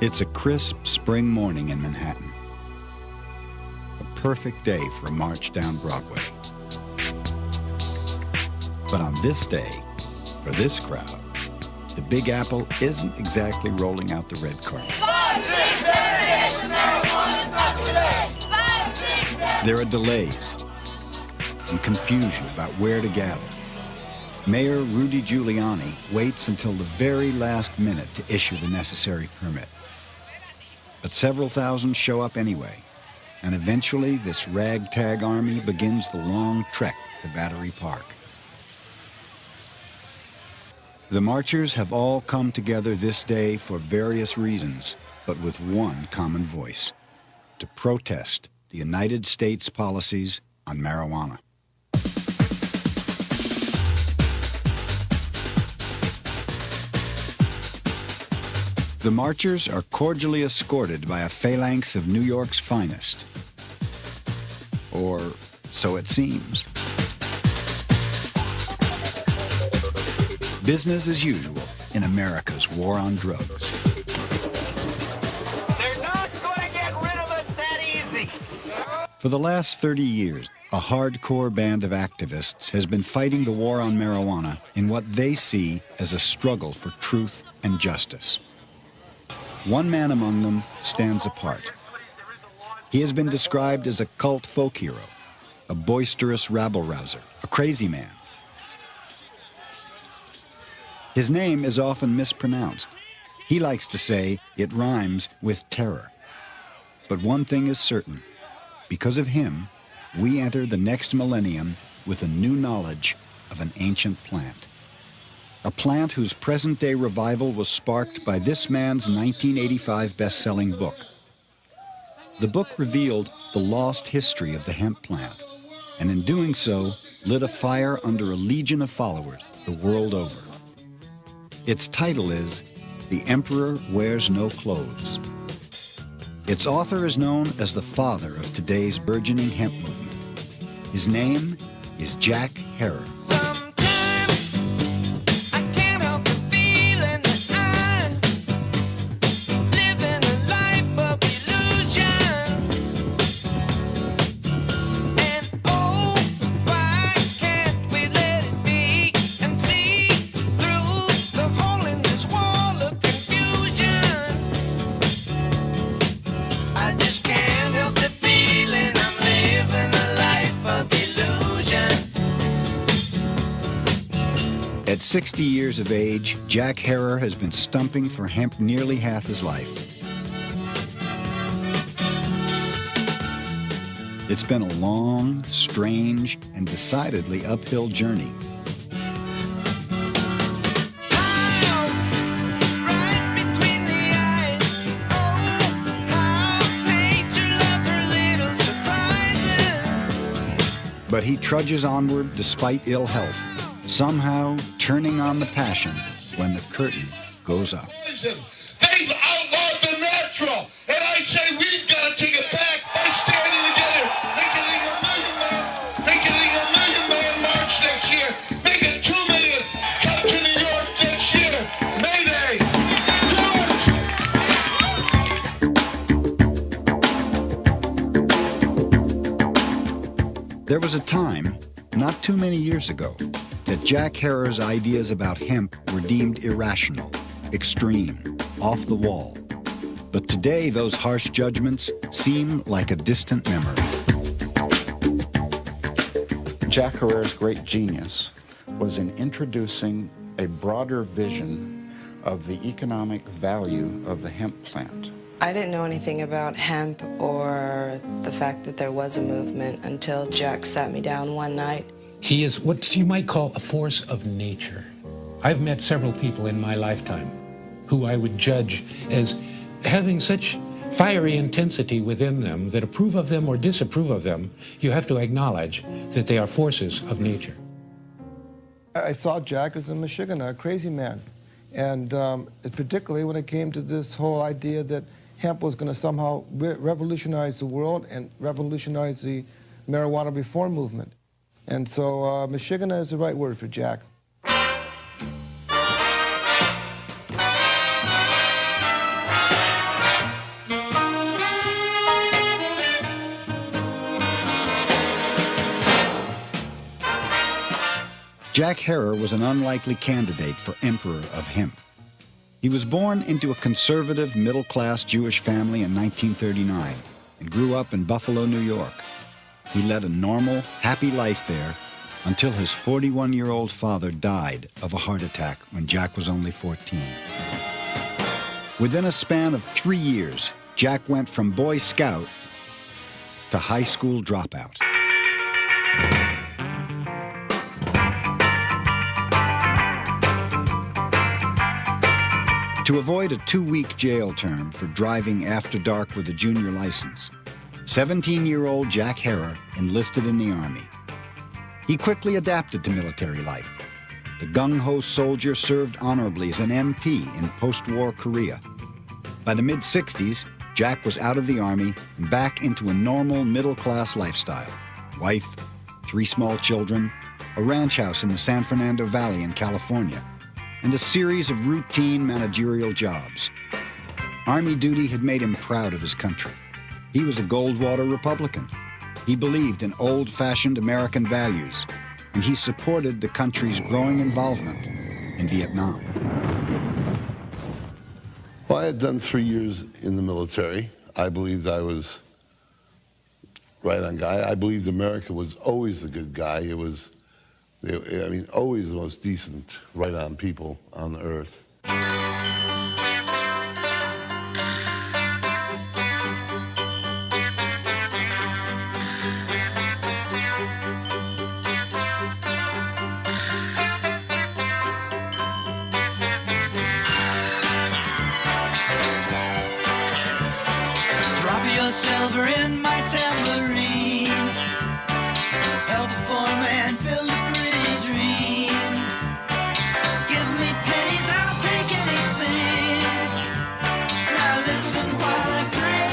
It's a crisp spring morning in Manhattan. A perfect day for a march down Broadway. But on this day, for this crowd, the Big Apple isn't exactly rolling out the red carpet. 5, 6, 7, 8, marijuana's not today. 5, 6, 7. There are delays and confusion about where to gather. Mayor Rudy Giuliani waits until the very last minute to issue the necessary permit. But several thousand show up anyway, and eventually this ragtag army begins the long trek to Battery Park. The marchers have all come together this day for various reasons, but with one common voice: to protest the United States policies on marijuana. The marchers are cordially escorted by a phalanx of New York's finest. Or so it seems. Business as usual in America's war on drugs. They're not going to get rid of us that easy. For the last 30 years, a hardcore band of activists has been fighting the war on marijuana in what they see as a struggle for truth and justice. One man among them stands apart. He has been described as a cult folk hero, a boisterous rabble-rouser, a crazy man. His name is often mispronounced. He likes to say it rhymes with terror. But one thing is certain. Because of him, we enter the next millennium with a new knowledge of an ancient plant. A plant whose present-day revival was sparked by this man's 1985 best-selling book. The book revealed the lost history of the hemp plant, and in doing so, lit a fire under a legion of followers the world over. Its title is The Emperor Wears No Clothes. Its author is known as the father of today's burgeoning hemp movement. His name is Jack Herer. At 60 years of age, Jack Herer has been stumping for hemp nearly half his life. It's been a long, strange, and decidedly uphill journey. But he trudges onward despite ill health, somehow turning on the passion when the curtain goes up. They've outlawed the natural, and I say we've got to take it back by standing together. Make it a million march next year. Make it 2 million. Come to New York next year. Mayday. There was a time, not too many years ago, that Jack Herer's ideas about hemp were deemed irrational, extreme, off the wall. But today, those harsh judgments seem like a distant memory. Jack Herer's great genius was in introducing a broader vision of the economic value of the hemp plant. I didn't know anything about hemp or the fact that there was a movement until Jack sat me down one night. He is what you might call a force of nature. I've met several people in my lifetime who I would judge as having such fiery intensity within them that approve of them or disapprove of them, you have to acknowledge that they are forces of nature. I saw Jack as a Michiganer, a crazy man. And particularly when it came to this whole idea that hemp was going to somehow revolutionize the world and revolutionize the marijuana reform movement. And so Michiganer is the right word for Jack. Jack Herer was an unlikely candidate for Emperor of Hemp. He was born into a conservative, middle-class Jewish family in 1939 and grew up in Buffalo, New York. He led a normal, happy life there until his 41-year-old father died of a heart attack when Jack was only 14. Within a span of 3 years, Jack went from Boy Scout to high school dropout. To avoid a 2-week jail term for driving after dark with a junior license, 17-year-old Jack Herer enlisted in the Army. He quickly adapted to military life. The gung-ho soldier served honorably as an MP in post-war Korea. By the mid-60s, Jack was out of the Army and back into a normal middle-class lifestyle. Wife, 3 small children, a ranch house in the San Fernando Valley in California, and a series of routine managerial jobs. Army duty had made him proud of his country. He was a Goldwater Republican. He believed in old-fashioned American values, and he supported the country's growing involvement in Vietnam. Well, I had done 3 years in the military. I believed I was right on guy. I believed America was always the good guy. It was, I mean, always the most decent, right-on people on the earth. Drop your silver in my tambourine. Help a poor man build a pretty dream. Give me pennies, I'll take anything. Now listen while I play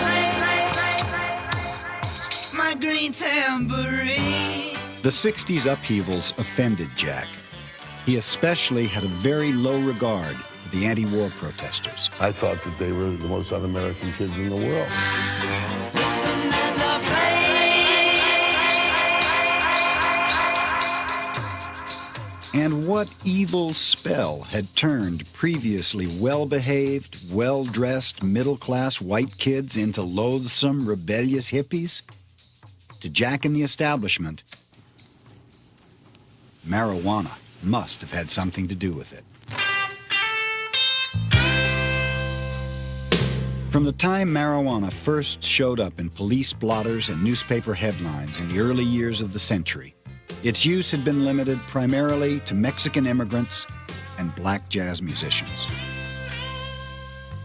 my green tambourine. The 60s upheavals offended Jack. He especially had a very low regard for the anti-war protesters. I thought that they were the most un-American kids in the world. Listen and play. And what evil spell had turned previously well-behaved, well-dressed, middle-class white kids into loathsome, rebellious hippies? To Jack and the establishment, marijuana must have had something to do with it. From the time marijuana first showed up in police blotters and newspaper headlines in the early years of the century, its use had been limited primarily to Mexican immigrants and black jazz musicians.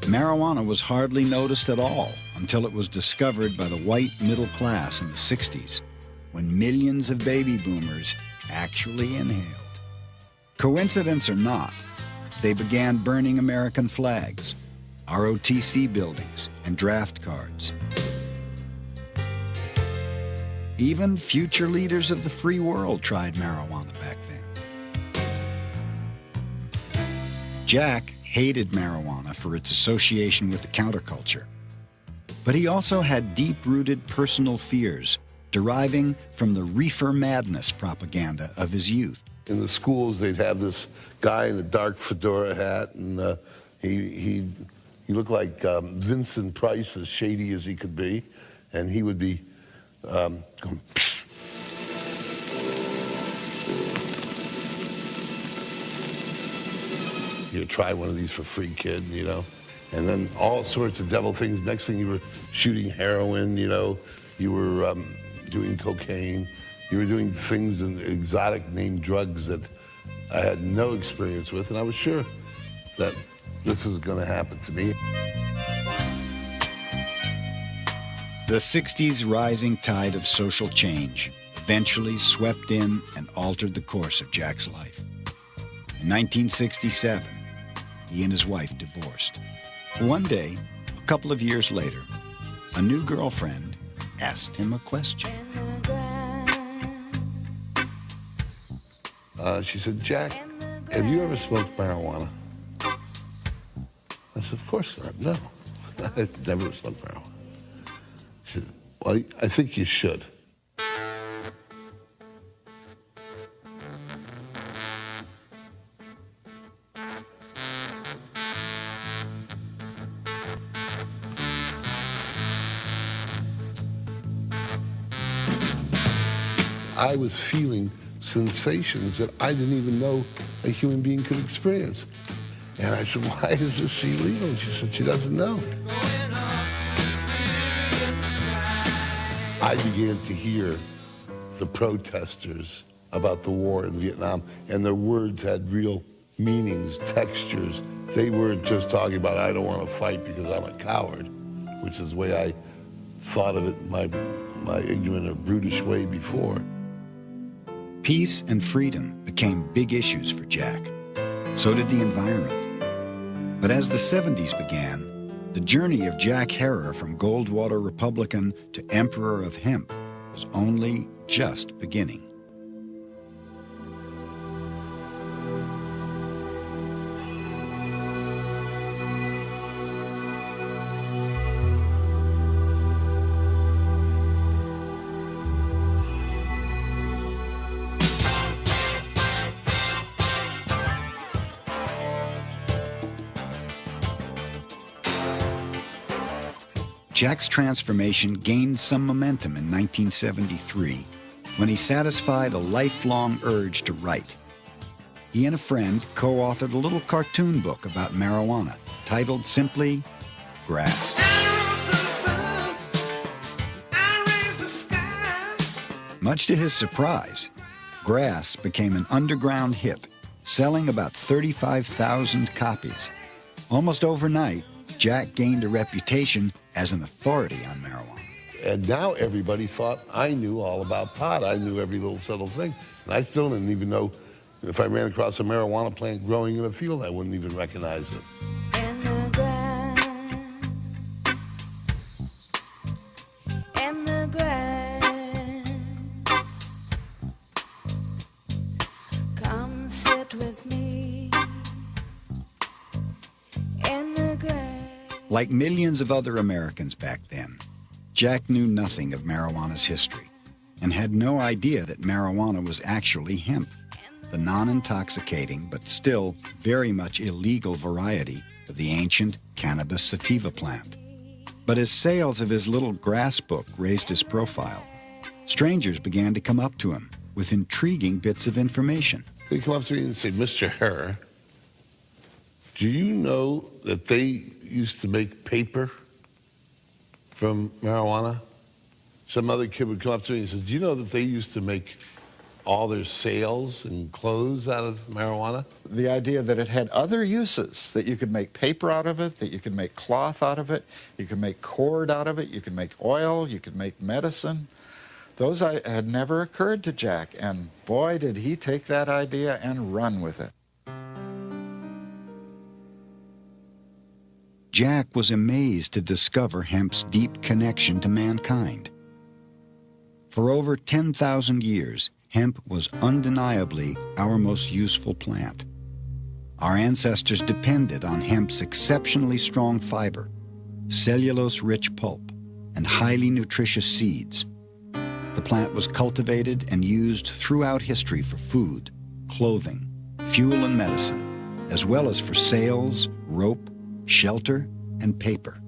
Marijuana was hardly noticed at all until it was discovered by the white middle class in the 60s, when millions of baby boomers actually inhaled. Coincidence or not, they began burning American flags, ROTC buildings, and draft cards. Even future leaders of the free world tried marijuana back then. Jack hated marijuana for its association with the counterculture, but he also had deep-rooted personal fears deriving from the reefer madness propaganda of his youth. In the schools, they'd have this guy in a dark fedora hat, and he looked like Vincent Price, as shady as he could be, and he would be going, psst. You try one of these for free, kid, you know? And then all sorts of devil things. Next thing, you were shooting heroin, you know? You were doing cocaine. You were doing things and exotic named drugs that I had no experience with, and I was sure that this was going to happen to me. The 60s rising tide of social change eventually swept in and altered the course of Jack's life. In 1967, he and his wife divorced. One day, a couple of years later, a new girlfriend asked him a question. She said, "Jack, have you ever smoked marijuana?" I said, "Of course not, no. I've never smoked marijuana." She said, "Well, I think you should." I was feeling sensations that I didn't even know a human being could experience. And I said, why is this illegal? And she said, she doesn't know. I began to hear the protesters about the war in Vietnam, and their words had real meanings, textures. They weren't just talking about, I don't want to fight because I'm a coward, which is the way I thought of it, my ignorant or brutish way before. Peace and freedom became big issues for Jack. So did the environment. But as the 70s began, the journey of Jack Herer from Goldwater Republican to Emperor of Hemp was only just beginning. Jack's transformation gained some momentum in 1973 when he satisfied a lifelong urge to write. He and a friend co-authored a little cartoon book about marijuana titled simply Grass. Much to his surprise, Grass became an underground hit, selling about 35,000 copies. Almost overnight, Jack gained a reputation as an authority on marijuana. And now everybody thought I knew all about pot. I knew every little subtle thing. And I still didn't even know if I ran across a marijuana plant growing in a field, I wouldn't even recognize it. And the grass, and the grass, come sit with me in the grass. Like millions of other Americans back then, Jack knew nothing of marijuana's history and had no idea that marijuana was actually hemp, the non-intoxicating but still very much illegal variety of the ancient cannabis sativa plant. But as sales of his little grass book raised his profile, strangers began to come up to him with intriguing bits of information. They come up to me and say, Mr. Herer, do you know that they used to make paper from marijuana? Some other kid would come up to me and say, do you know that they used to make all their sails and clothes out of marijuana? The idea that it had other uses, that you could make paper out of it, that you could make cloth out of it, you could make cord out of it, you could make oil, you could make medicine. Those had never occurred to Jack, and boy, did he take that idea and run with it. Jack was amazed to discover hemp's deep connection to mankind. For over 10,000 years, hemp was undeniably our most useful plant. Our ancestors depended on hemp's exceptionally strong fiber, cellulose-rich pulp, and highly nutritious seeds. The plant was cultivated and used throughout history for food, clothing, fuel and medicine, as well as for sails, rope, shelter, and paper.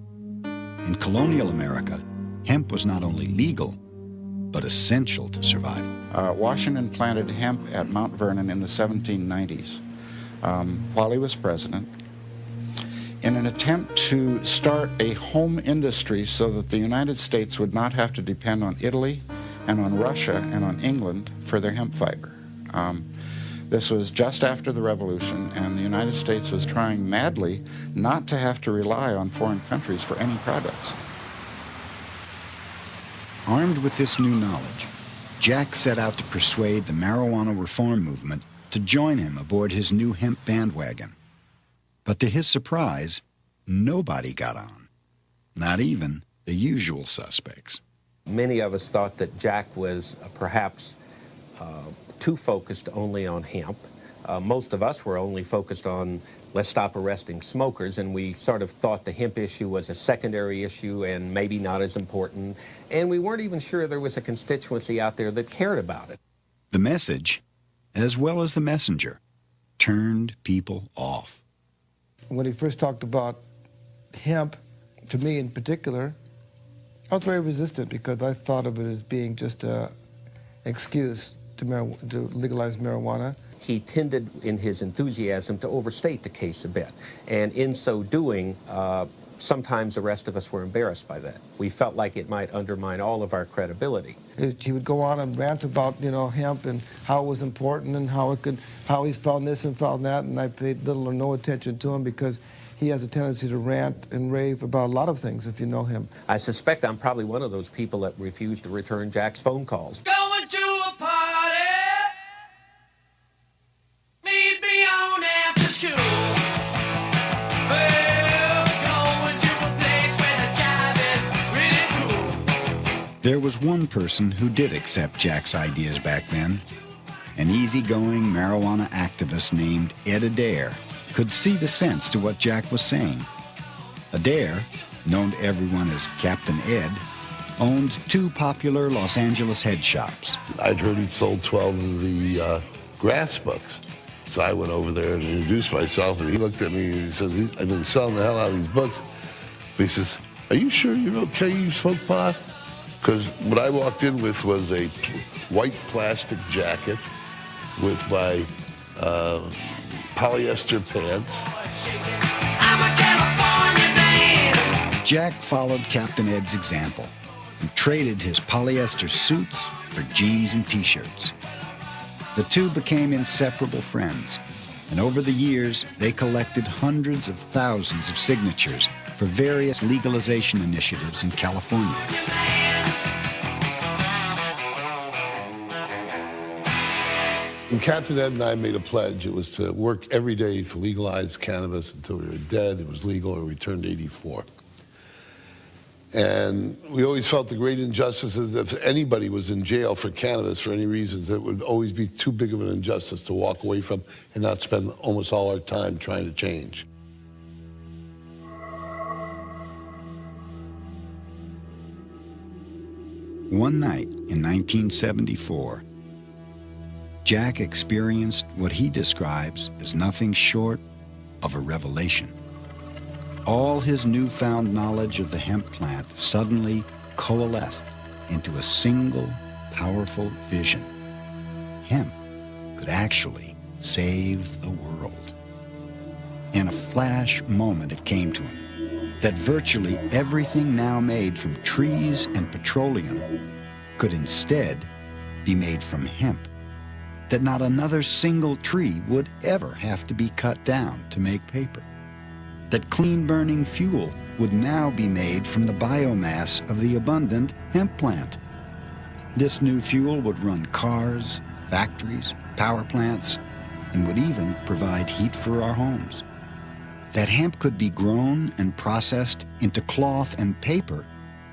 In colonial America, hemp was not only legal, but essential to survival. Washington planted hemp at Mount Vernon in the 1790s while he was president in an attempt to start a home industry so that the United States would not have to depend on Italy and on Russia and on England for their hemp fiber. This was just after the Revolution, and the United States was trying madly not to have to rely on foreign countries for any products. Armed with this new knowledge, Jack set out to persuade the marijuana reform movement to join him aboard his new hemp bandwagon. But to his surprise, nobody got on, not even the usual suspects. Many of us thought that Jack was perhaps too focused only on hemp. Most of us were only focused on let's stop arresting smokers, and we sort of thought the hemp issue was a secondary issue and maybe not as important, and we weren't even sure there was a constituency out there that cared about it. The message, as well as the messenger, turned people off. When he first talked about hemp, to me in particular, I was very resistant because I thought of it as being just excuse to legalize marijuana. He tended, in his enthusiasm, to overstate the case a bit. And in so doing, sometimes the rest of us were embarrassed by that. We felt like it might undermine all of our credibility. He would go on and rant about, hemp and how it was important and how he found this and found that, and I paid little or no attention to him because he has a tendency to rant and rave about a lot of things, if you know him. I suspect I'm probably one of those people that refused to return Jack's phone calls. Going to a party. Meet me on after school. Well, going to a place where the jive is really cool. There was one person who did accept Jack's ideas back then. An easygoing marijuana activist named Ed Adair could see the sense to what Jack was saying. Adair, known to everyone as Captain Ed, owned 2 popular Los Angeles head shops. I'd heard he'd sold 12 of the grass books. So I went over there and introduced myself, and he looked at me and he says, I've been selling the hell out of these books. But he says, are you sure you're okay you smoke pot? Because what I walked in with was a white plastic jacket with my polyester pants. Jack followed Captain Ed's example and traded his polyester suits for jeans and t-shirts. The two became inseparable friends, and over the years, they collected hundreds of thousands of signatures for various legalization initiatives in California. When Captain Ed and I made a pledge, it was to work every day to legalize cannabis until we were dead, it was legal, or we turned 84. And we always felt the great injustice is that if anybody was in jail for cannabis for any reasons, it would always be too big of an injustice to walk away from and not spend almost all our time trying to change. One night in 1974, Jack experienced what he describes as nothing short of a revelation. All his newfound knowledge of the hemp plant suddenly coalesced into a single, powerful vision. Hemp could actually save the world. In a flash moment, it came to him that virtually everything now made from trees and petroleum could instead be made from hemp. That not another single tree would ever have to be cut down to make paper. That clean-burning fuel would now be made from the biomass of the abundant hemp plant. This new fuel would run cars, factories, power plants, and would even provide heat for our homes. That hemp could be grown and processed into cloth and paper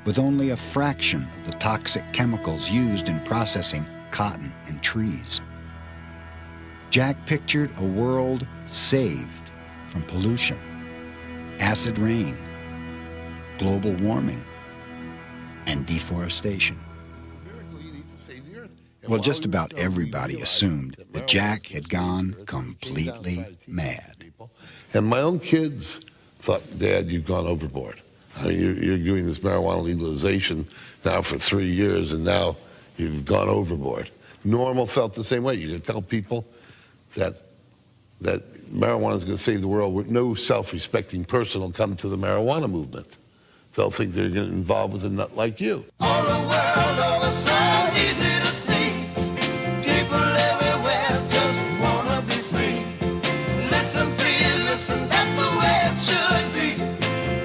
with only a fraction of the toxic chemicals used in processing cotton and trees. Jack pictured a world saved from pollution, acid rain, global warming, and deforestation. Well, just about everybody assumed that Jack had gone completely mad. And my own kids thought, Dad, you've gone overboard. I mean, you're doing this marijuana legalization now for 3 years, and now you've gone overboard. Normal felt the same way. You could tell people that marijuana is going to save the world. With no self-respecting person will come to the marijuana movement. They'll think they're going to get involved with a nut like you. All the world over, so easy to see. People everywhere just want to be free. Listen, please, listen, that's the way it should be.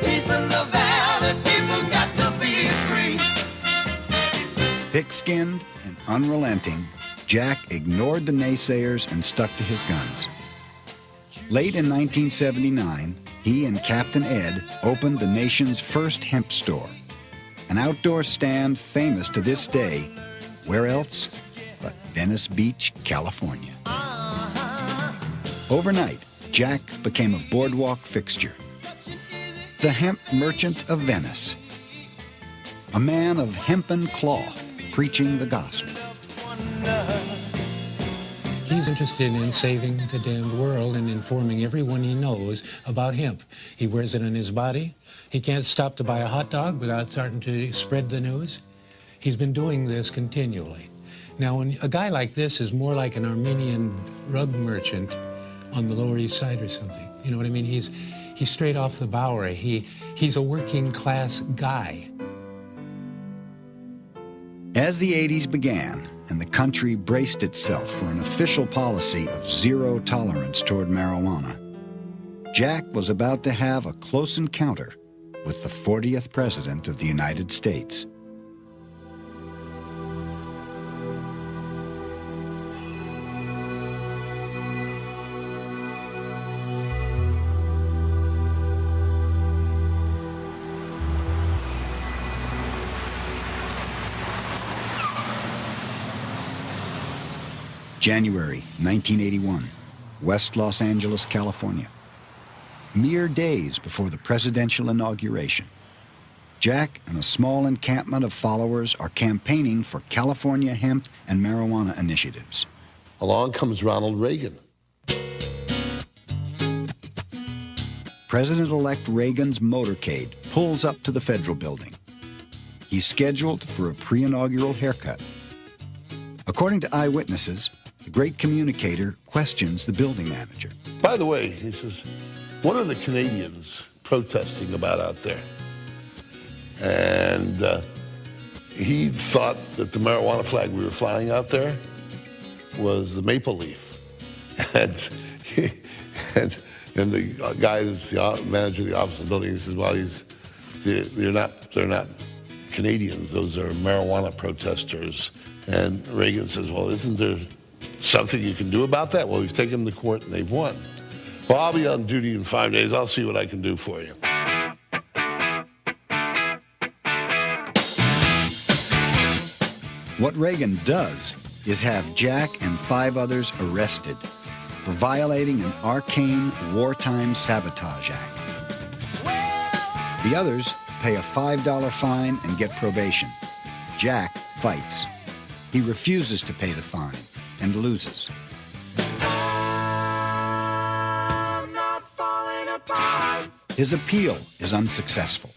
Peace in the valley, people got to be free. Thick-skinned and unrelenting, Jack ignored the naysayers and stuck to his guns. Late in 1979, he and Captain Ed opened the nation's first hemp store, an outdoor stand famous to this day, where else but Venice Beach, California. Overnight, Jack became a boardwalk fixture, the hemp merchant of Venice, a man of hempen cloth preaching the gospel. He's interested in saving the damned world and informing everyone he knows about hemp. He wears it on his body. He can't stop to buy a hot dog without starting to spread the news. He's been doing this continually. Now, when a guy like this is more like an Armenian rug merchant on the Lower East Side or something. You know what I mean? He's straight off the Bowery. He's a working class guy. As the 80s began and the country braced itself for an official policy of zero tolerance toward marijuana, Jack was about to have a close encounter with the 40th President of the United States. January 1981, West Los Angeles, California. Mere days before the presidential inauguration, Jack and a small encampment of followers are campaigning for California hemp and marijuana initiatives. Along comes Ronald Reagan. President-elect Reagan's motorcade pulls up to the federal building. He's scheduled for a pre-inaugural haircut. According to eyewitnesses, the great communicator questions the building manager. By the way, he says, what are the Canadians protesting about out there? And he thought that the marijuana flag we were flying out there was the maple leaf. And the guy that's the manager of the office of the building, he says, well, they're not Canadians, those are marijuana protesters. And Reagan says, well, isn't there something you can do about that? Well, we've taken them to court and they've won. Well, I'll be on duty in 5 days. I'll see what I can do for you. What Reagan does is have Jack and 5 others arrested for violating an arcane wartime sabotage act. The others pay a $5 fine and get probation. Jack fights. He refuses to pay the fine and loses. His appeal is unsuccessful.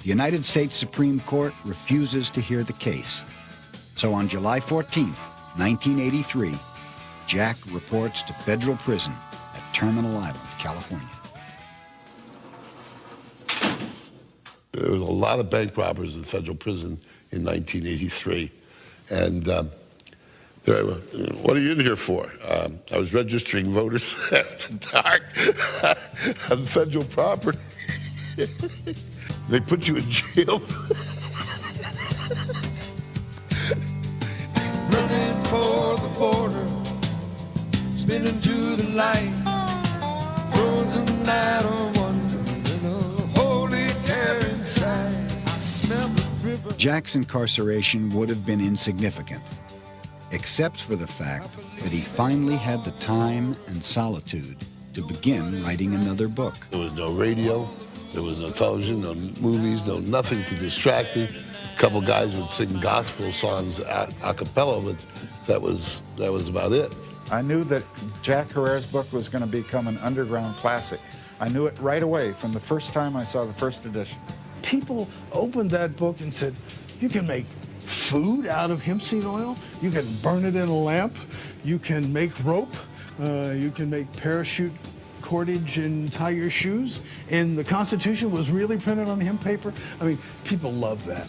The United States Supreme Court refuses to hear the case. So on July 14th, 1983, Jack reports to federal prison at Terminal Island, California. There was a lot of bank robbers in federal prison in 1983. And what are you in here for? I was registering voters after dark on federal property. They put you in jail. Running for the border, spinning to the light, frozen night of wonder, and a holy terror inside. I smell the river. Jack's incarceration would have been insignificant, except for the fact that he finally had the time and solitude to begin writing another book. There was no radio, there was no television, no movies, no nothing to distract me. A couple guys would sing gospel songs a cappella, but that was about it. I knew that Jack Herrera's book was going to become an underground classic. I knew it right away from the first time I saw the first edition. People opened that book and said, you can make food out of hemp seed oil, you can burn it in a lamp, you can make rope, you can make parachute cordage and tie your shoes, and the Constitution was really printed on hemp paper. I mean, people love that.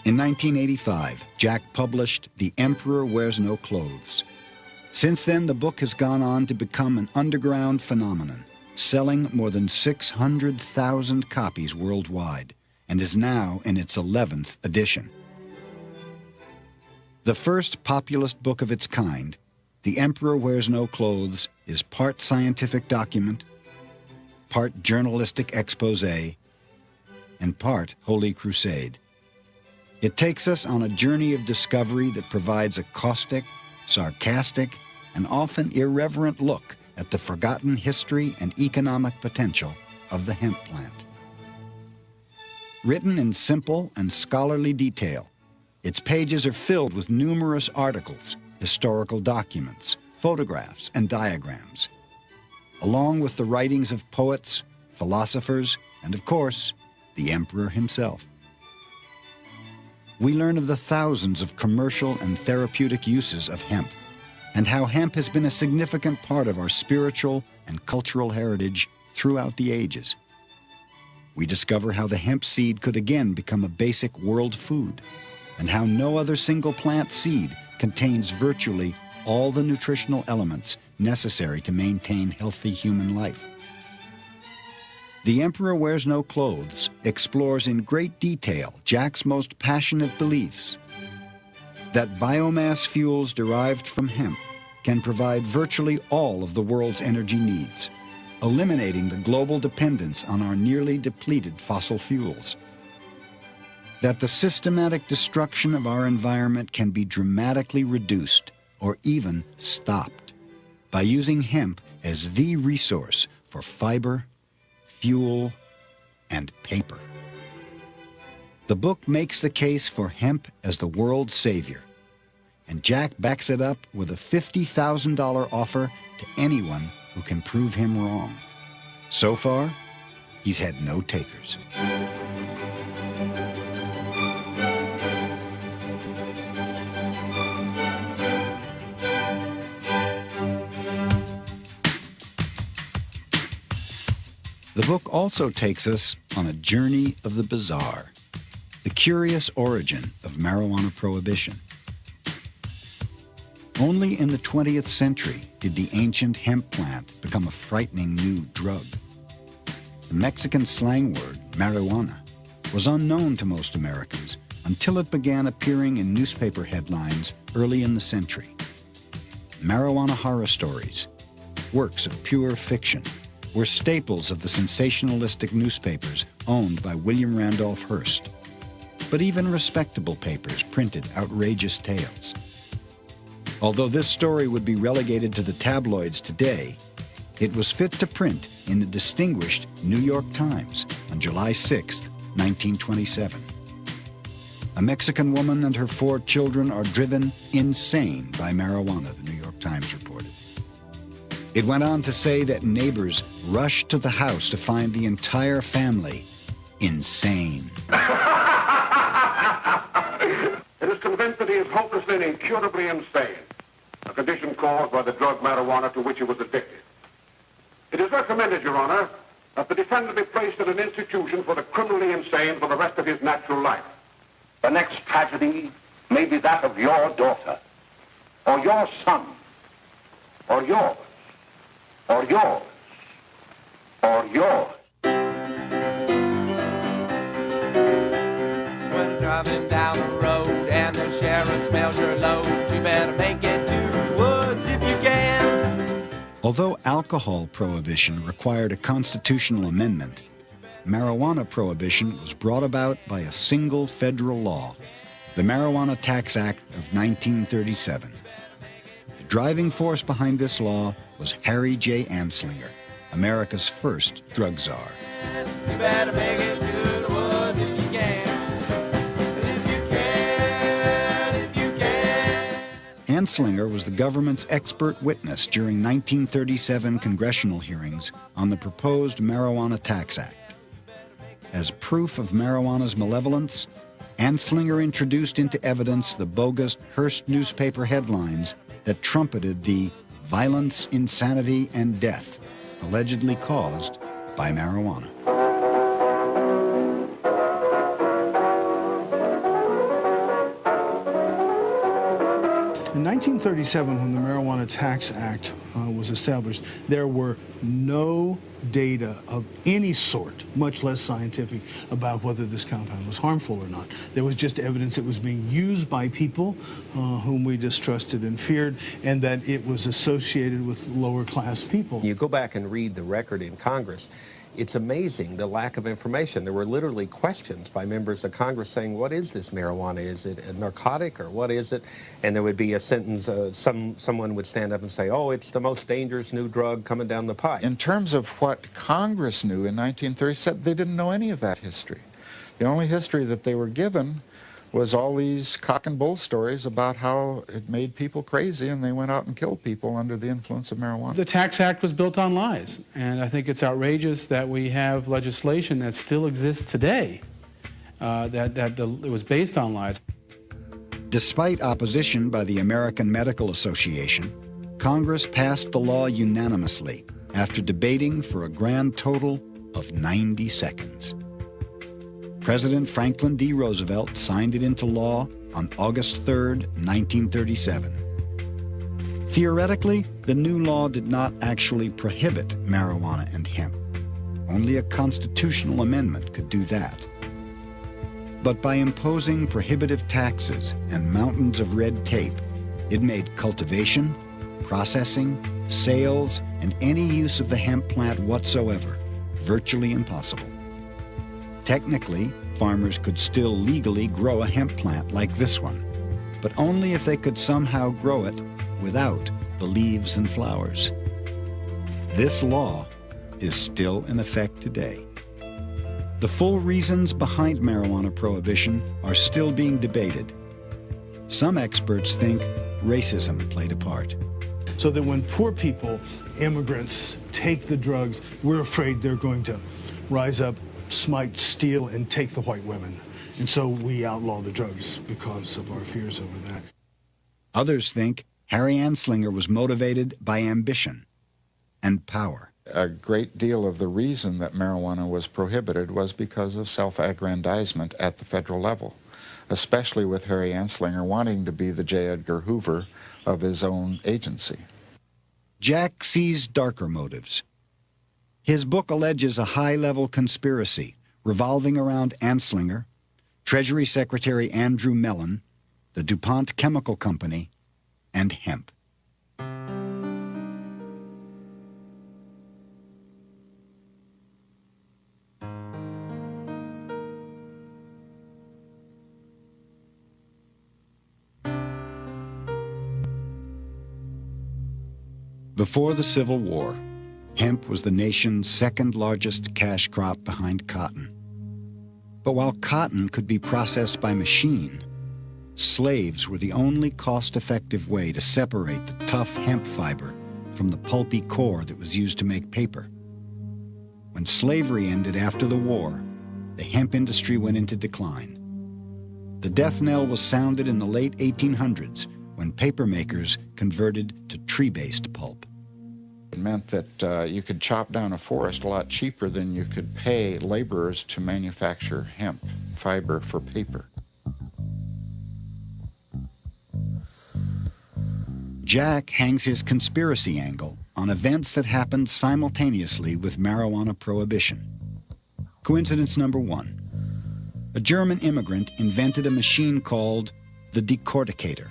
In 1985, Jack published The Emperor Wears No Clothes. Since then, the book has gone on to become an underground phenomenon, selling more than 600,000 copies worldwide, and is now in its 11th edition. The first populist book of its kind, The Emperor Wears No Clothes, is part scientific document, part journalistic expose, and part holy crusade. It takes us on a journey of discovery that provides a caustic, sarcastic, and often irreverent look at the forgotten history and economic potential of the hemp plant. Written in simple and scholarly detail, its pages are filled with numerous articles, historical documents, photographs, and diagrams, along with the writings of poets, philosophers, and of course, the emperor himself. we learn of the thousands of commercial and therapeutic uses of hemp, and how hemp has been a significant part of our spiritual and cultural heritage throughout the ages. We discover how the hemp seed could again become a basic world food, and how no other single plant seed contains virtually all the nutritional elements necessary to maintain healthy human life. The Emperor Wears No Clothes explores in great detail Jack's most passionate beliefs: that biomass fuels derived from hemp can provide virtually all of the world's energy needs, eliminating the global dependence on our nearly depleted fossil fuels. That the systematic destruction of our environment can be dramatically reduced or even stopped by using hemp as the resource for fiber, fuel, and paper. The book makes the case for hemp as the world's savior, and Jack backs it up with a $50,000 offer to anyone who can prove him wrong. So far, he's had no takers. The book also takes us on a journey of the bizarre, the curious origin of marijuana prohibition. Only in the 20th century did the ancient hemp plant become a frightening new drug. The Mexican slang word, marijuana, was unknown to most Americans until it began appearing in newspaper headlines early in the century. Marijuana horror stories, works of pure fiction, were staples of the sensationalistic newspapers owned by William Randolph Hearst. But even respectable papers printed outrageous tales. Although this story would be relegated to the tabloids today, it was fit to print in the distinguished New York Times on July 6, 1927. A Mexican woman and her 4 children are driven insane by marijuana, the New York Times reported. It went on to say that neighbors rushed to the house to find the entire family insane. It is convinced that he is hopelessly and incurably insane, a condition caused by the drug marijuana to which he was addicted. It is recommended, Your Honor, that the defendant be placed in an institution for the criminally insane for the rest of his natural life. The next tragedy may be that of your daughter, or your son, or yours, or yours, or yours. When driving down the road and the sheriff smells your load, you better make it to the woods if you can. Although alcohol prohibition required a constitutional amendment, marijuana prohibition was brought about by a single federal law, the Marijuana Tax Act of 1937. The driving force behind this law was Harry J. Anslinger, America's first drug czar. You better make it to the woods if you can. If you can, if you can. Anslinger was the government's expert witness during 1937 congressional hearings on the proposed Marijuana Tax Act. As proof of marijuana's malevolence, Anslinger introduced into evidence the bogus Hearst newspaper headlines that trumpeted the violence, insanity, and death allegedly caused by marijuana. In 1937, when the Marijuana Tax Act was established, there were no data of any sort, much less scientific, about whether this compound was harmful or not. There was just evidence it was being used by people whom we distrusted and feared, and that it was associated with lower class people. You go back and read the record in Congress, it's amazing the lack of information. There were literally questions by members of Congress saying, what is this marijuana? Is it a narcotic or what is it? And there would be a sentence, someone would stand up and say, oh, it's the most dangerous new drug coming down the pipe. In terms of what Congress knew in 1937, they didn't know any of that history. The only history that they were given was all these cock and bull stories about how it made people crazy and they went out and killed people under the influence of marijuana. The Tax Act was built on lies, and I think it's outrageous that we have legislation that still exists today it was based on lies. Despite opposition by the American Medical Association, Congress passed the law unanimously after debating for a grand total of 90 seconds. President Franklin D. Roosevelt signed it into law on August 3, 1937. Theoretically, the new law did not actually prohibit marijuana and hemp. Only a constitutional amendment could do that. But by imposing prohibitive taxes and mountains of red tape, it made cultivation, processing, sales, and any use of the hemp plant whatsoever virtually impossible. Technically, farmers could still legally grow a hemp plant like this one, but only if they could somehow grow it without the leaves and flowers. This law is still in effect today. The full reasons behind marijuana prohibition are still being debated. Some experts think racism played a part. So that when poor people, immigrants, take the drugs, we're afraid they're going to rise up, smite, steal, and take the white women. And so we outlaw the drugs because of our fears over that. Others think Harry Anslinger was motivated by ambition and power. A great deal of the reason that marijuana was prohibited was because of self-aggrandizement at the federal level, especially with Harry Anslinger wanting to be the J. Edgar Hoover of his own agency. Jack sees darker motives. His book alleges a high-level conspiracy revolving around Anslinger, Treasury Secretary Andrew Mellon, the DuPont Chemical Company, and hemp. Before the Civil War, hemp was the nation's second-largest cash crop behind cotton. But while cotton could be processed by machine, slaves were the only cost-effective way to separate the tough hemp fiber from the pulpy core that was used to make paper. When slavery ended after the war, the hemp industry went into decline. The death knell was sounded in the late 1800s when paper makers converted to tree-based pulp. It meant that you could chop down a forest a lot cheaper than you could pay laborers to manufacture hemp fiber for paper. Jack hangs his conspiracy angle on events that happened simultaneously with marijuana prohibition. Coincidence number one. A German immigrant invented a machine called the decorticator.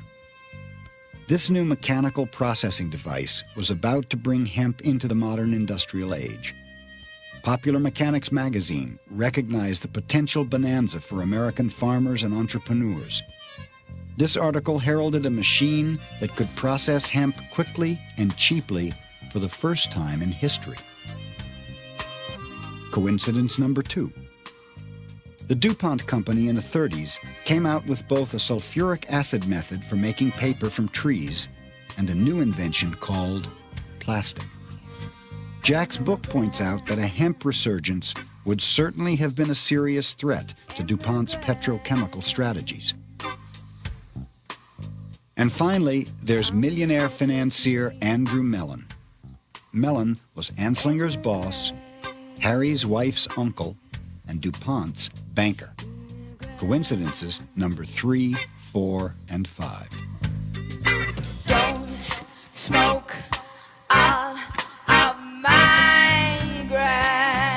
This new mechanical processing device was about to bring hemp into the modern industrial age. Popular Mechanics magazine recognized the potential bonanza for American farmers and entrepreneurs. This article heralded a machine that could process hemp quickly and cheaply for the first time in history. Coincidence number two. The DuPont company in the 30s came out with both a sulfuric acid method for making paper from trees and a new invention called plastic. Jack's book points out that a hemp resurgence would certainly have been a serious threat to DuPont's petrochemical strategies. And finally, there's millionaire financier Andrew Mellon. Mellon was Anslinger's boss, Harry's wife's uncle, and DuPont's banker. Coincidences number 3, 4, and 5. Don't smoke all of my grass.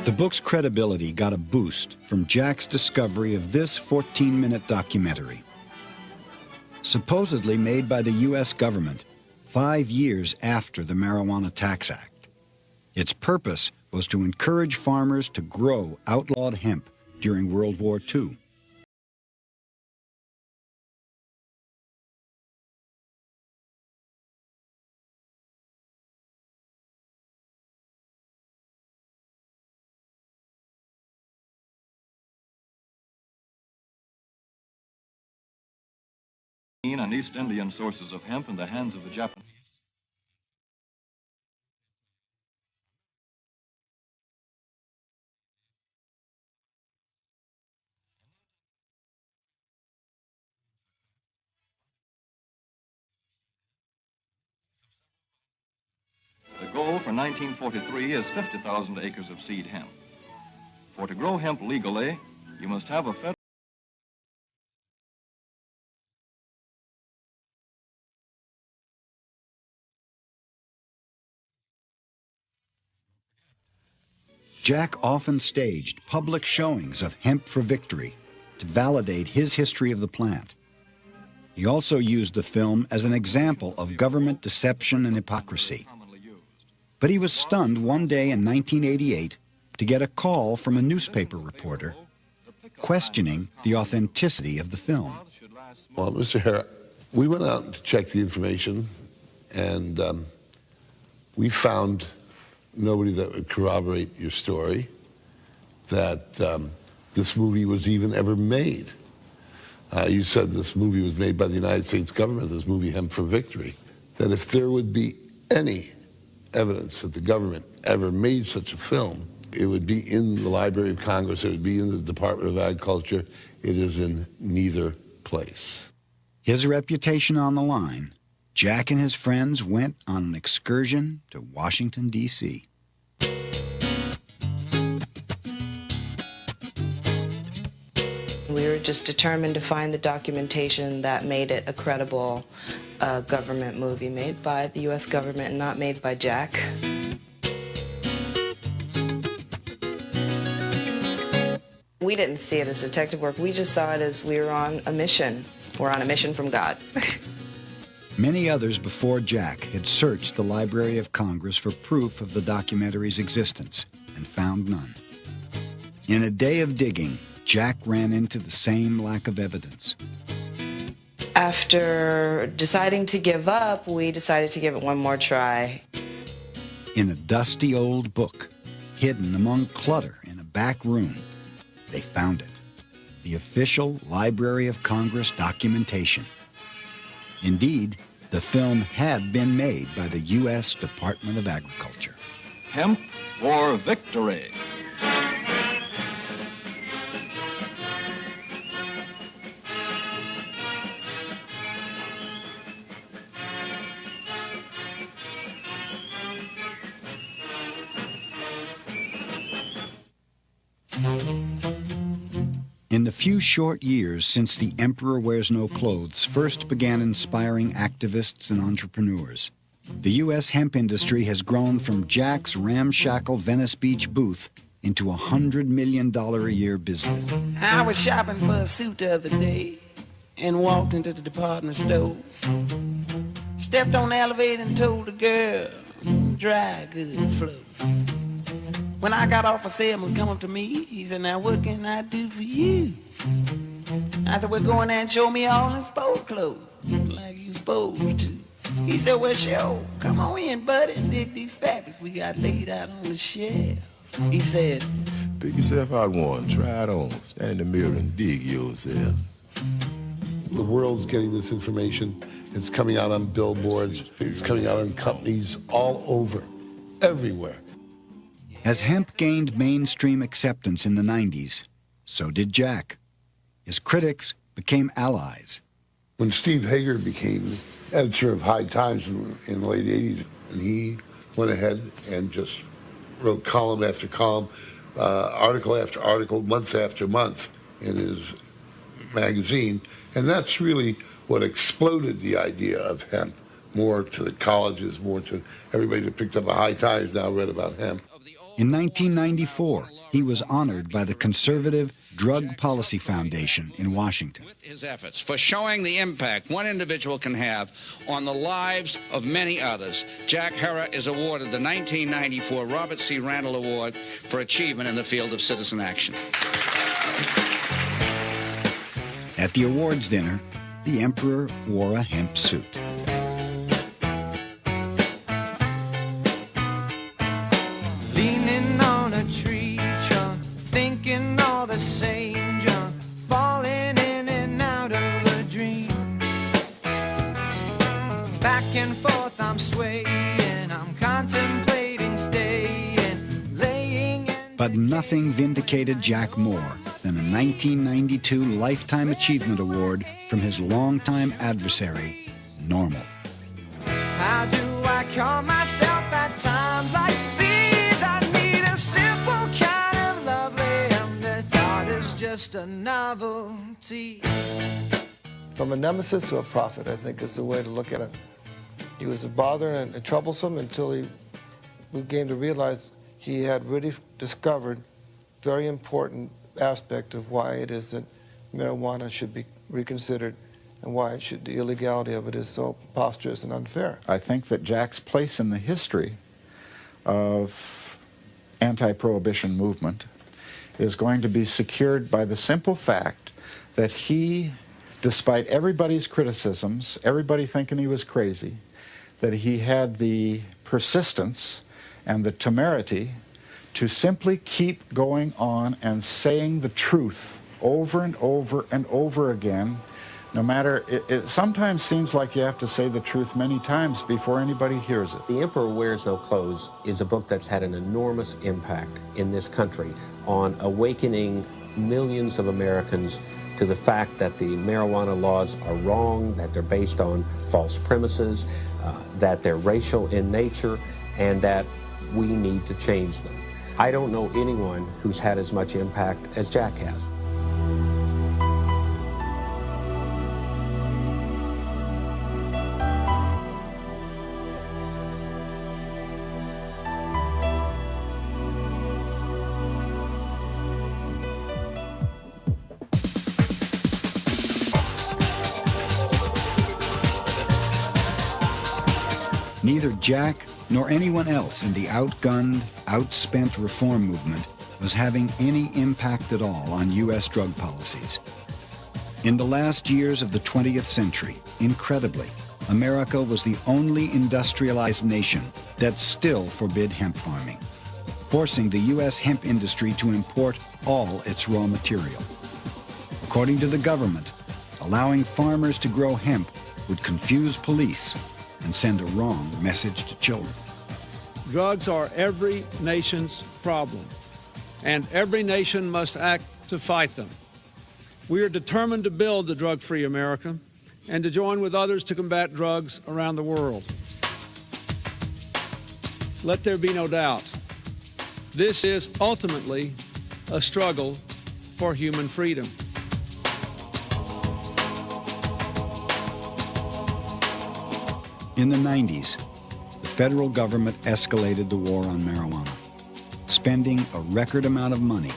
The book's credibility got a boost from Jack's discovery of this 14-minute documentary. Supposedly made by the U.S. government 5 years after the Marijuana Tax Act. Its purpose was to encourage farmers to grow outlawed hemp during World War II. and East Indian sources of hemp in the hands of the Japanese. The goal for 1943 is 50,000 acres of seed hemp. For to grow hemp legally, you must have a federal. Jack often staged public showings of Hemp for Victory to validate his history of the plant. He also used the film as an example of government deception and hypocrisy. But he was stunned one day in 1988 to get a call from a newspaper reporter questioning the authenticity of the film. Well, Mr. Hara, we went out to check the information, and we found nobody that would corroborate your story, that this movie was even ever made. You said this movie was made by the United States government, this movie Hemp for Victory, that if there would be any evidence that the government ever made such a film, it would be in the Library of Congress, it would be in the Department of Agriculture. It is in neither place. His reputation on the line, Jack and his friends went on an excursion to Washington, D.C. We were just determined to find the documentation that made it a credible government movie made by the U.S. government and not made by Jack. We didn't see it as detective work. We just saw it as we were on a mission. We're on a mission from God. Many others before Jack had searched the Library of Congress for proof of the documentary's existence and found none. In a day of digging, Jack ran into the same lack of evidence. After deciding to give up, we decided to give it one more try. In a dusty old book, hidden among clutter in a back room, they found it. The official Library of Congress documentation. Indeed, the film had been made by the U.S. Department of Agriculture. Hemp for Victory. In the few short years since The Emperor Wears No Clothes first began inspiring activists and entrepreneurs, the U.S. hemp industry has grown from Jack's ramshackle Venice Beach booth into a $100 million a year business. I was shopping for a suit the other day and walked into the department store. Stepped on the elevator and told the girl, dry goods flow. When I got off, a salesman come up to me. He said, now what can I do for you? I said, well, go in there and show me all in sport clothes, like you supposed to. He said, well, sure, come on in, buddy, and dig these fabrics we got laid out on the shelf. He said, pick yourself out one, try it on, stand in the mirror and dig yourself. The world's getting this information. It's coming out on billboards. It's coming out on companies all over, everywhere. As hemp gained mainstream acceptance in the 90s, so did Jack. His critics became allies. When Steve Hager became editor of High Times in the late 80s, and he went ahead and just wrote column after column, article after article, month after month in his magazine. And that's really what exploded the idea of hemp, more to the colleges, more to everybody that picked up a High Times now read about hemp. In 1994, he was honored by the conservative Drug Policy Foundation in Washington. His efforts for showing the impact one individual can have on the lives of many others, Jack Hara is awarded the 1994 Robert C. Randall Award for achievement in the field of citizen action. At the awards dinner, the emperor wore a hemp suit. Leaning on a tree trunk, thinking all the same junk, falling in and out of a dream. Back and forth I'm swaying, I'm contemplating staying, laying in. But nothing vindicated Jack more than a 1992 Lifetime Achievement Award from his longtime adversary, Normal. How do I calm myself at times like these? I need a simple kind of lovely, and the thought is just a novelty. From a nemesis to a prophet, I think is the way to look at it. He was a bother and troublesome until he came to realize he had really discovered very important aspect of why it is that marijuana should be reconsidered and why the illegality of it is so preposterous and unfair. I think that Jack's place in the history of anti-prohibition movement is going to be secured by the simple fact that he, despite everybody's criticisms, everybody thinking he was crazy, that he had the persistence and the temerity to simply keep going on and saying the truth over and over and over again, no matter, it sometimes seems like you have to say the truth many times before anybody hears it. The Emperor Wears No Clothes is a book that's had an enormous impact in this country on awakening millions of Americans to the fact that the marijuana laws are wrong, that they're based on false premises, that they're racial in nature, and that we need to change them. I don't know anyone who's had as much impact as Jack has. Neither Jack nor anyone else in the outgunned, outspent reform movement was having any impact at all on U.S. drug policies. In the last years of the 20th century, incredibly, America was the only industrialized nation that still forbid hemp farming, forcing the U.S. hemp industry to import all its raw material. According to the government, allowing farmers to grow hemp would confuse police and send a wrong message to children. Drugs are every nation's problem, and every nation must act to fight them. We are determined to build the drug-free America and to join with others to combat drugs around the world. Let there be no doubt, this is ultimately a struggle for human freedom. In the 90s, the federal government escalated the war on marijuana, spending a record amount of money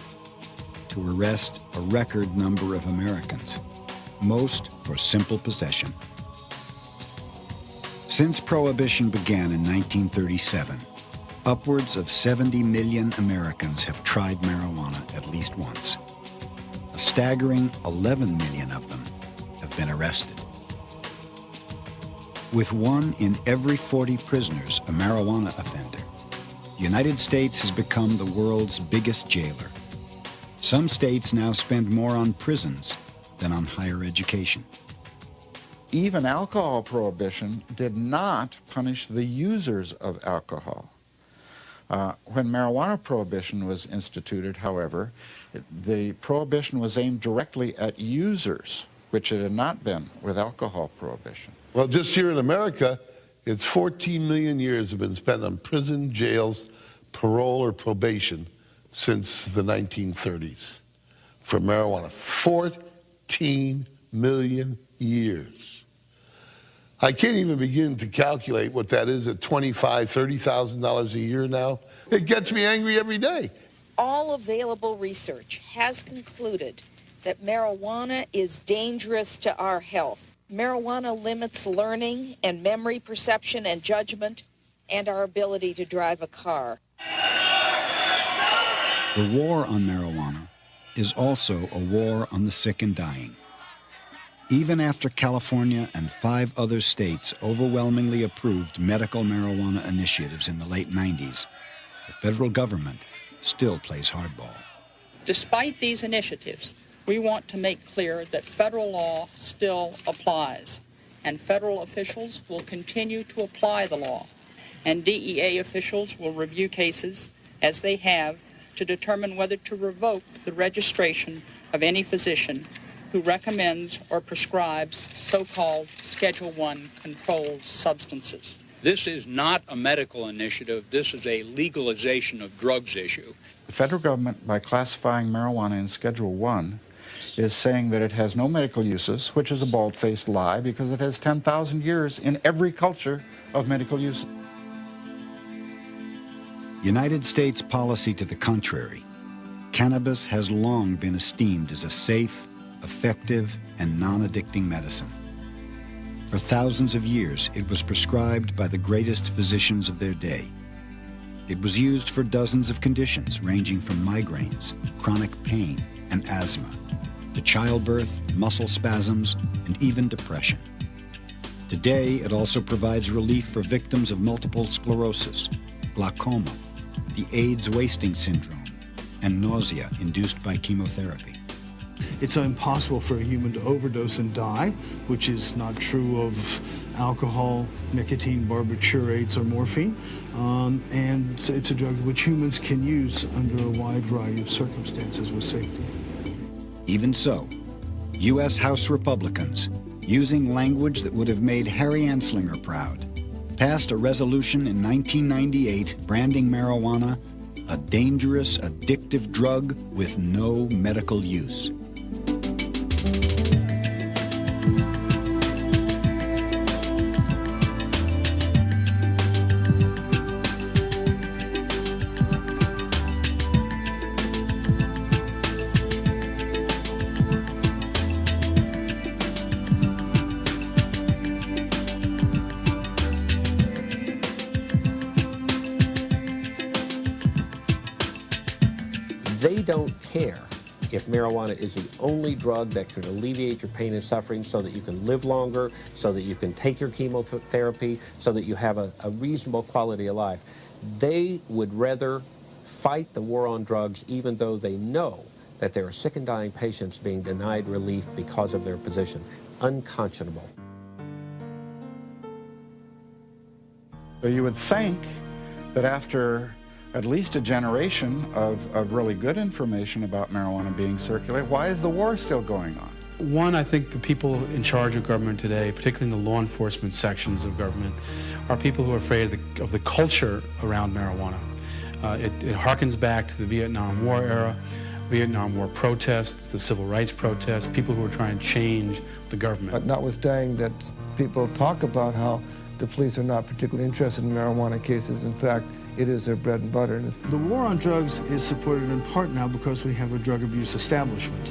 to arrest a record number of Americans, most for simple possession. Since Prohibition began in 1937, upwards of 70 million Americans have tried marijuana at least once. A staggering 11 million of them have been arrested. With 1 in every 40 prisoners a marijuana offender, the United States has become the world's biggest jailer. Some states now spend more on prisons than on higher education. Even alcohol prohibition did not punish the users of alcohol. When marijuana prohibition was instituted, however, the prohibition was aimed directly at users, which it had not been with alcohol prohibition. Well, just here in America, it's 14 million years have been spent on prison, jails, parole, or probation since the 1930s for marijuana. 14 million years. I can't even begin to calculate what that is at $25,000, $30,000 a year now. It gets me angry every day. All available research has concluded that marijuana is dangerous to our health. Marijuana limits learning and memory perception and judgment and our ability to drive a car. The war on marijuana is also a war on the sick and dying. Even after California and 5 other states overwhelmingly approved medical marijuana initiatives in the late 90s, the federal government still plays hardball. Despite these initiatives, we want to make clear that federal law still applies and federal officials will continue to apply the law, and DEA officials will review cases, as they have, to determine whether to revoke the registration of any physician who recommends or prescribes so-called Schedule I controlled substances. This is not a medical initiative. This is a legalization of drugs issue. The federal government, by classifying marijuana in Schedule I, is saying that it has no medical uses, which is a bald-faced lie because it has 10,000 years in every culture of medical use. United States policy to the contrary, cannabis has long been esteemed as a safe, effective, and non-addicting medicine. For thousands of years, it was prescribed by the greatest physicians of their day. It was used for dozens of conditions ranging from migraines, chronic pain, and asthma, to childbirth, muscle spasms, and even depression. Today, it also provides relief for victims of multiple sclerosis, glaucoma, the AIDS wasting syndrome, and nausea induced by chemotherapy. It's impossible for a human to overdose and die, which is not true of alcohol, nicotine, barbiturates, or morphine. And it's a drug which humans can use under a wide variety of circumstances with safety. Even so, U.S. House Republicans, using language that would have made Harry Anslinger proud, passed a resolution in 1998 branding marijuana a dangerous, addictive drug with no medical use. They don't care if marijuana is the only drug that can alleviate your pain and suffering so that you can live longer, so that you can take your chemotherapy, so that you have a reasonable quality of life. They would rather fight the war on drugs even though they know that there are sick and dying patients being denied relief because of their position. Unconscionable. So you would think that after at least a generation of really good information about marijuana being circulated, why is the war still going on? One, I think the people in charge of government today, particularly in the law enforcement sections of government, are people who are afraid of the culture around marijuana. It harkens back to the Vietnam War era, Vietnam War protests, the civil rights protests, people who are trying to change the government. But notwithstanding that people talk about how the police are not particularly interested in marijuana cases, in fact, it is their bread and butter. The war on drugs is supported in part now because we have a drug abuse establishment.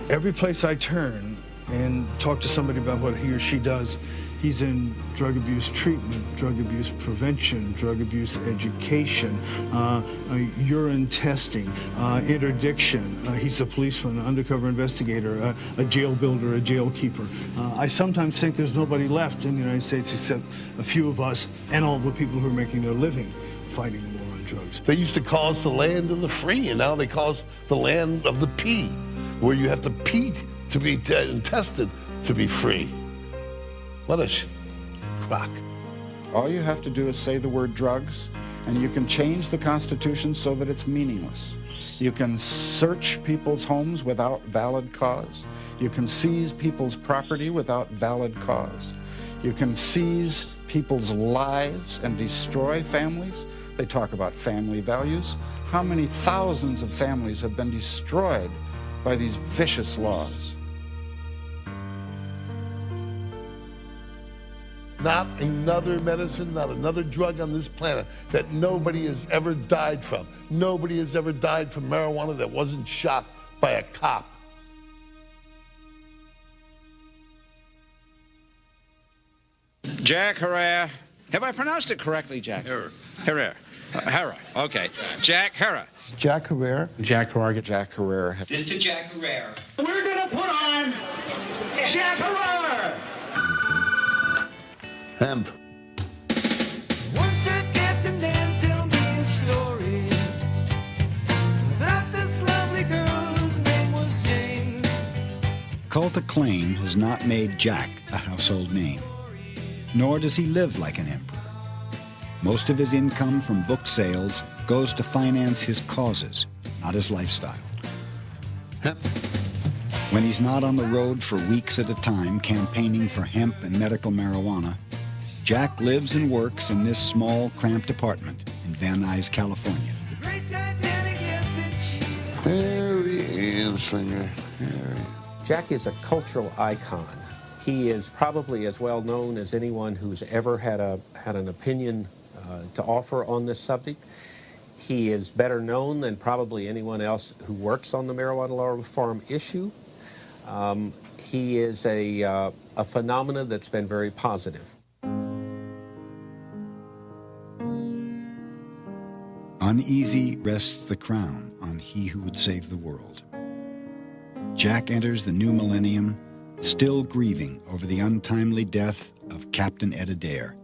Every place I turn and talk to somebody about what he or she does, he's in drug abuse treatment, drug abuse prevention, drug abuse education, urine testing, interdiction. He's a policeman, an undercover investigator, a jail builder, a jail keeper. I sometimes think there's nobody left in the United States except a few of us and all the people who are making their living fighting the war on drugs. They used to call us the land of the free, and now they call us the land of the pea, where you have to pee to be tested to be free. What a crock. All you have to do is say the word drugs, and you can change the Constitution so that it's meaningless. You can search people's homes without valid cause. You can seize people's property without valid cause. You can seize people's lives and destroy families. They talk about family values. How many thousands of families have been destroyed by these vicious laws? Not another medicine, not another drug on this planet that nobody has ever died from. Nobody has ever died from marijuana that wasn't shot by a cop. Jack Herrera. Have I pronounced it correctly, Jack? Herrera. Herrera. Okay. Jack Herrera. Jack Herrera. Jack Herrera. Jack Herrera. This to Jack Herrera. We're gonna put on Jack Herrera. Hemp. Once I get the name, tell me a story about this lovely girl whose name was Jane. Cult acclaim has not made Jack a household household name. Nor does he live like an emperor. Most of his income from book sales goes to finance his causes, not his lifestyle. When he's not on the road for weeks at a time campaigning for hemp and medical marijuana, Jack lives and works in this small, cramped apartment in Van Nuys, California. Harry Anslinger. Harry. Jack is a cultural icon. He is probably as well known as anyone who's ever had an opinion to offer on this subject. He is better known than probably anyone else who works on the marijuana law reform issue. He is a phenomenon that's been very positive. Uneasy rests the crown on he who would save the world. Jack enters the new millennium still grieving over the untimely death of Captain Ed Adair,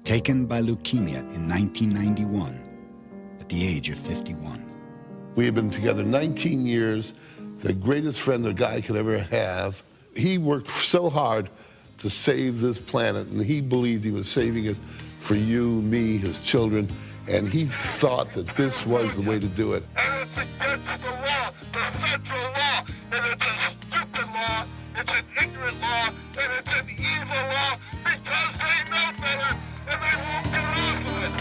taken by leukemia in 1991 at the age of 51. We have been together 19 years, the greatest friend a guy could ever have. He worked so hard to save this planet, and he believed he was saving it for you, me, his children, and he thought that this was the way to do it. And it's against the law, the federal law, and it's a stupid law, it's an ignorant law, and it's an evil law because they know better and they won't get off of it.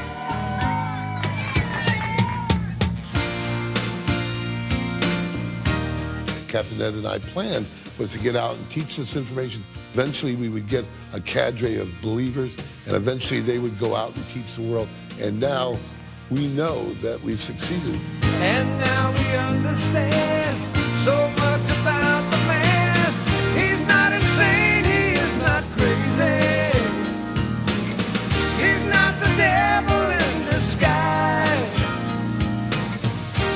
Captain Ed and I planned was to get out and teach this information. Eventually we would get a cadre of believers, and eventually they would go out and teach the world. And now we know that we've succeeded. And now we understand so much about the man. He's not insane, he is not crazy. He's not the devil in disguise.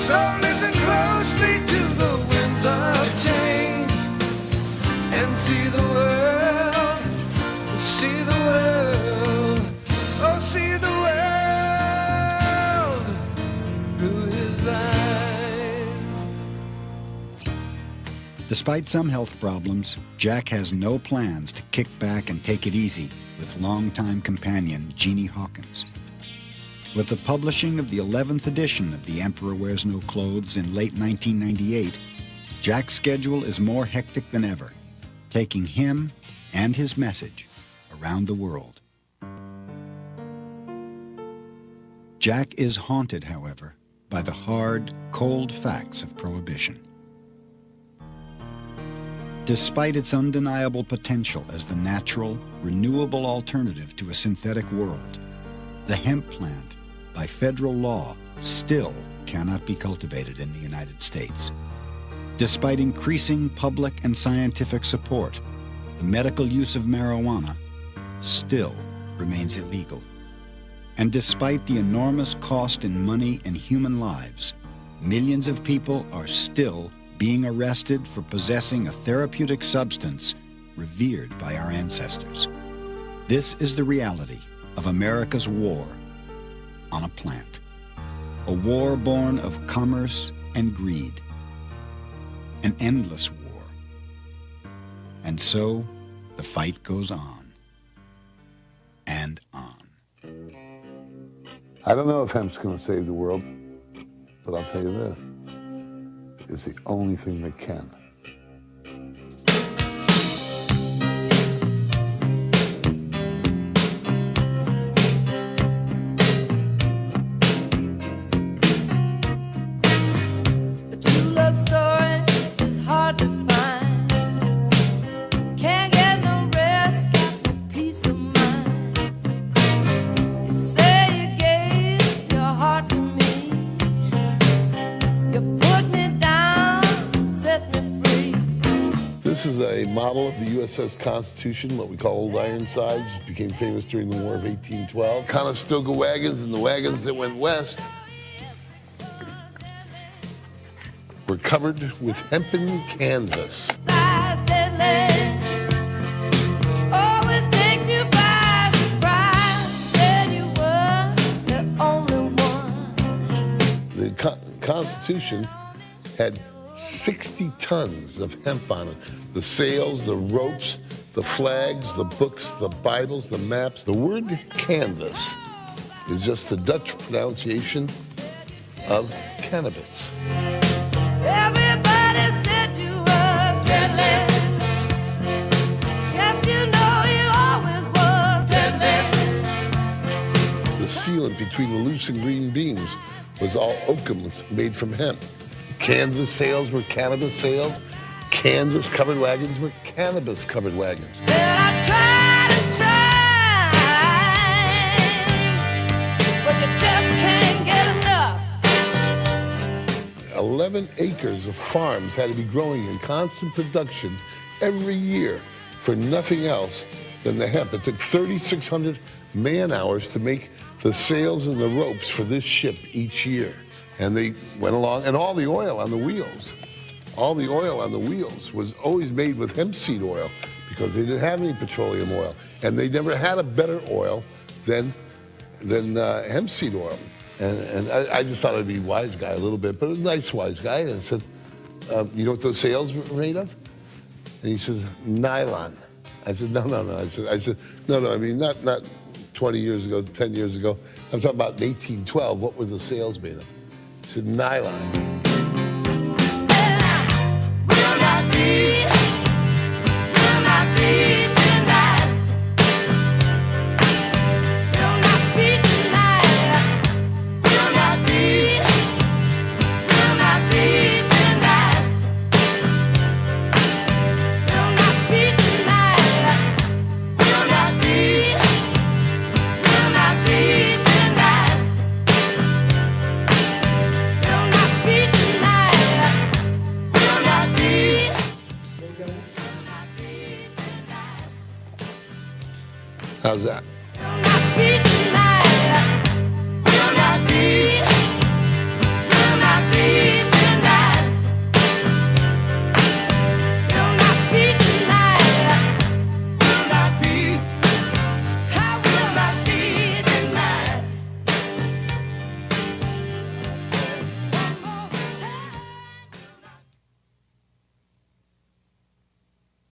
So listen closely to the winds of change and see the world, see the world, oh see the world through his eyes. Despite some health problems, Jack has no plans to kick back and take it easy with longtime companion Jeannie Hawkins. With the publishing of the 11th edition of The Emperor Wears No Clothes in late 1998, Jack's schedule is more hectic than ever, taking him and his message around the world. Jack is haunted, however, by the hard, cold facts of prohibition. Despite its undeniable potential as the natural, renewable alternative to a synthetic world, the hemp plant, by federal law, still cannot be cultivated in the United States. Despite increasing public and scientific support, the medical use of marijuana still remains illegal. And despite the enormous cost in money and human lives, millions of people are still being arrested for possessing a therapeutic substance revered by our ancestors. This is the reality of America's war on a plant, a war born of commerce and greed, an endless war. And so the fight goes on and on. I don't know if hemp's going to save the world, but I'll tell you this, it's the only thing that can. This is a model of the USS Constitution, what we call Old Ironsides, which became famous during the War of 1812. Conestoga wagons and the wagons that went west were covered with hempen canvas. The Constitution had 60 tons of hemp on it. The sails, the ropes, the flags, the books, the Bibles, the maps. The word canvas is just the Dutch pronunciation of cannabis. Everybody said you were deadly. Yes, you know you always were deadly. The sealant between the loose and green beams was all oakum made from hemp. Canvas sails were cannabis sails. Canvas-covered wagons were cannabis-covered wagons. But I tried and tried, but you just can't get enough. 11 acres of farms had to be growing in constant production every year for nothing else than the hemp. It took 3,600 man-hours to make the sails and the ropes for this ship each year. And they went along, and all the oil on the wheels was always made with hemp seed oil because they didn't have any petroleum oil. And they never had a better oil than hemp seed oil. And I just thought I'd be a wise guy a little bit, but a nice wise guy. And I said, you know what those sails were made of? And he says, nylon. I said, no. I said, no, I mean, not 20 years ago, 10 years ago. I'm talking about in 1812. What were the sails made of? He said, nylon. How's that?